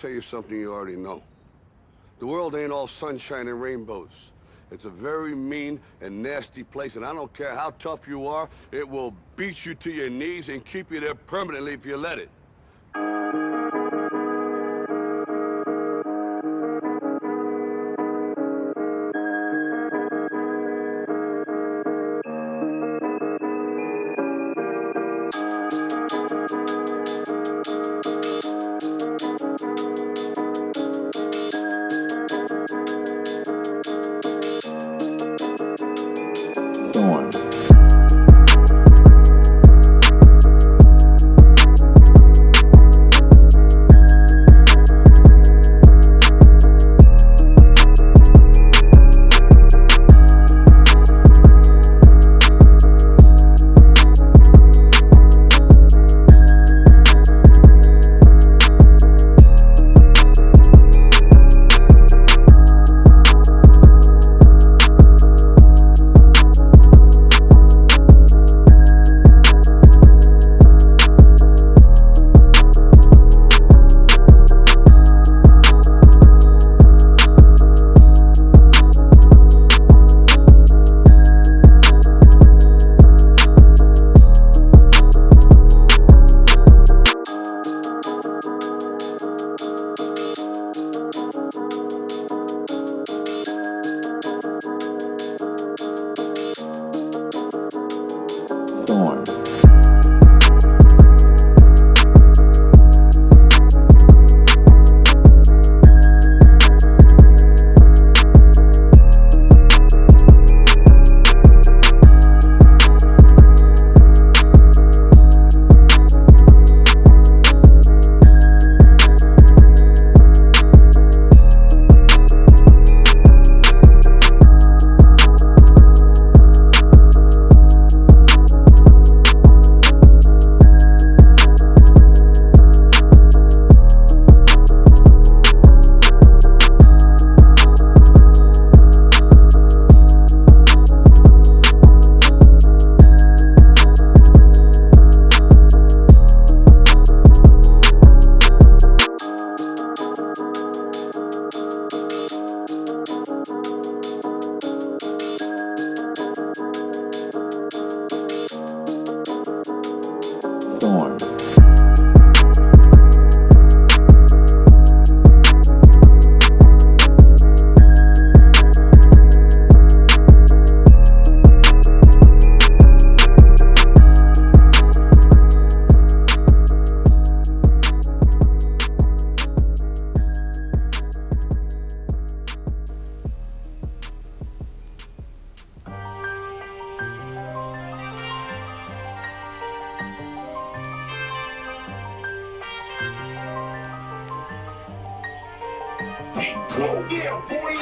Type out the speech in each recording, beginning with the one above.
tell you something you already know. The world ain't all sunshine and rainbows. It's a very mean and nasty place, and I don't care how tough you are, it will beat you to your knees and keep you there permanently if you let it. Storm. Storm. Storm. Yeah, boy.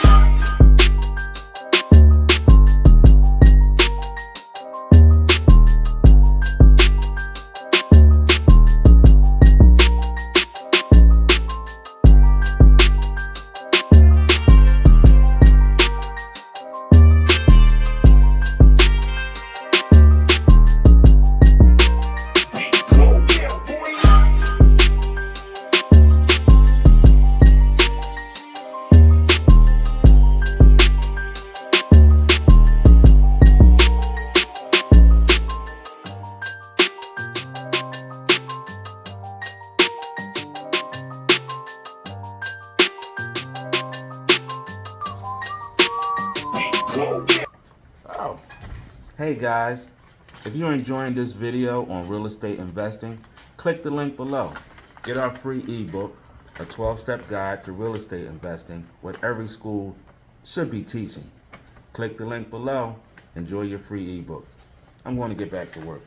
Oh, hey guys, if you're enjoying this video on real estate investing, click the link below. Get our free ebook, a 12-step guide to real estate investing, what every school should be teaching. Click the link below, enjoy your free ebook. I'm going to get back to work.